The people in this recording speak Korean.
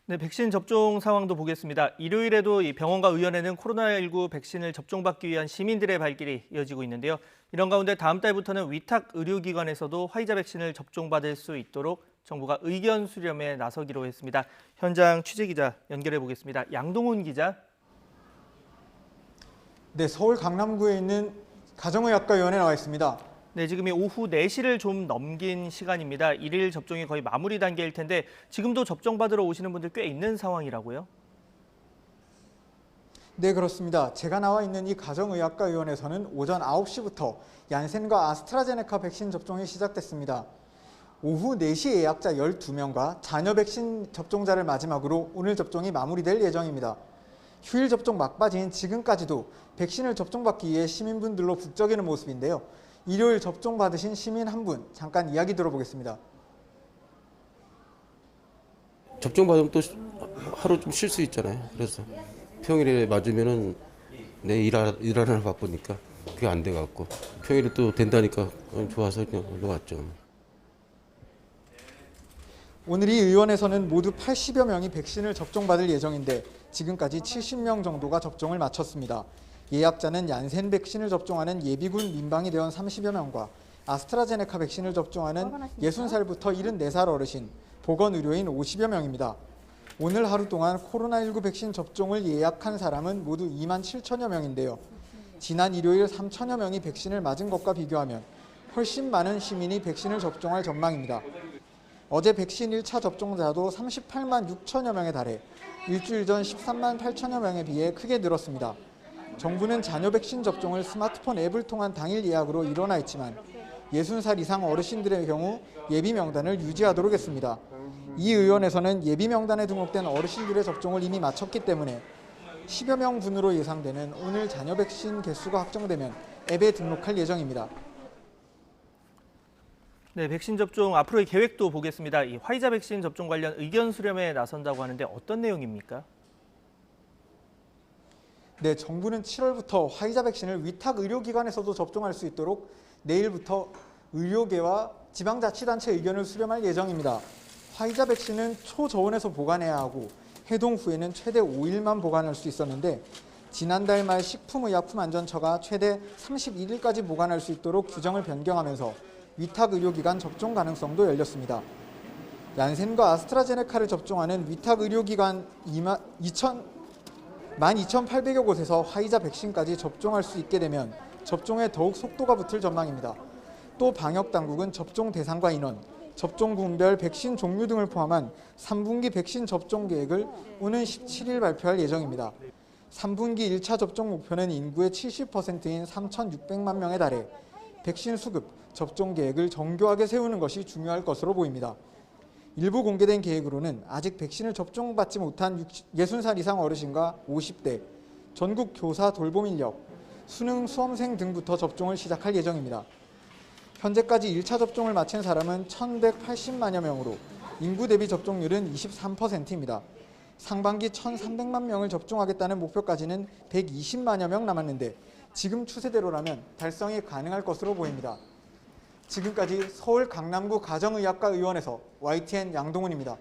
네, 백신 접종 상황도 보겠습니다. 일요일에도 이 병원과 의원에는 코로나19 백신을 접종받기 위한 시민들의 발길이 이어지고 있는데요. 이런 가운데 다음 달부터는 위탁 의료기관에서도 화이자 백신을 접종받을 수 있도록 정부가 의견 수렴에 나서기로 했습니다. 현장 취재기자 연결해 보겠습니다. 양동훈 기자. 네, 서울 강남구에 있는 가정의학과의원에 나와 있습니다. 네, 지금이 오후 4시를 좀 넘긴 시간입니다. 일일 접종이 거의 마무리 단계일 텐데 지금도 접종받으러 오시는 분들 꽤 있는 상황이라고요? 네, 그렇습니다. 제가 나와 있는 이 가정의학과의원에서는 오전 9시부터 얀센과 아스트라제네카 백신 접종이 시작됐습니다. 오후 4시 예약자 12명과 자녀 백신 접종자를 마지막으로 오늘 접종이 마무리될 예정입니다. 휴일 접종 막바지인 지금까지도 백신을 접종받기 위해 시민분들로 북적이는 모습인데요. 일요일 접종 받으신 시민 한 분 잠깐 이야기 들어보겠습니다. 접종 받으면 또 하루 좀 쉴 수 있잖아요. 그래서 평일에 맞으면은 내 일하느라 바쁘니까 그게 안 돼갖고 평일에 또 된다니까 좋아서 그냥 올라왔죠. 오늘 이 의원에서는 모두 80여 명이 백신을 접종받을 예정인데 지금까지 70명 정도가 접종을 마쳤습니다. 예약자는 얀센 백신을 접종하는 예비군 민방위 대원 30여 명과 아스트라제네카 백신을 접종하는 60살부터 74살 어르신, 보건의료인 50여 명입니다. 오늘 하루 동안 코로나19 백신 접종을 예약한 사람은 모두 2만 7천여 명인데요. 지난 일요일 3천여 명이 백신을 맞은 것과 비교하면 훨씬 많은 시민이 백신을 접종할 전망입니다. 어제 백신 1차 접종자도 38만 6천여 명에 달해 일주일 전 13만 8천여 명에 비해 크게 늘었습니다. 정부는 자녀 백신 접종을 스마트폰 앱을 통한 당일 예약으로 일어나 있지만 60살 이상 어르신들의 경우 예비 명단을 유지하도록 했습니다. 이 의원에서는 예비 명단에 등록된 어르신들의 접종을 이미 마쳤기 때문에 10여 명 분으로 예상되는 오늘 자녀 백신 개수가 확정되면 앱에 등록할 예정입니다. 네, 백신 접종 앞으로의 계획도 보겠습니다. 이 화이자 백신 접종 관련 의견 수렴에 나선다고 하는데 어떤 내용입니까? 네, 정부는 7월부터 화이자 백신을 위탁 의료기관에서도 접종할 수 있도록 내일부터 의료계와 지방자치단체 의견을 수렴할 예정입니다. 화이자 백신은 초저온에서 보관해야 하고 해동 후에는 최대 5일만 보관할 수 있었는데 지난달 말 식품의약품안전처가 최대 31일까지 보관할 수 있도록 규정을 변경하면서 위탁 의료기관 접종 가능성도 열렸습니다. 얀센과 아스트라제네카를 접종하는 위탁 의료기관 12,800여 곳에서 화이자 백신까지 접종할 수 있게 되면 접종에 더욱 속도가 붙을 전망입니다. 또 방역당국은 접종 대상과 인원, 접종군별 백신 종류 등을 포함한 3분기 백신 접종 계획을 오는 17일 발표할 예정입니다. 3분기 1차 접종 목표는 인구의 70%인 3,600만 명에 달해 백신 수급, 접종 계획을 정교하게 세우는 것이 중요할 것으로 보입니다. 일부 공개된 계획으로는 아직 백신을 접종받지 못한 60살 이상 어르신과 50대, 전국 교사 돌봄 인력, 수능 수험생 등부터 접종을 시작할 예정입니다. 현재까지 1차 접종을 마친 사람은 1,180만여 명으로 인구 대비 접종률은 23%입니다. 상반기 1,300만 명을 접종하겠다는 목표까지는 120만여 명 남았는데 지금 추세대로라면 달성이 가능할 것으로 보입니다. 지금까지 서울 강남구 가정의학과 의원에서 YTN 양동훈입니다.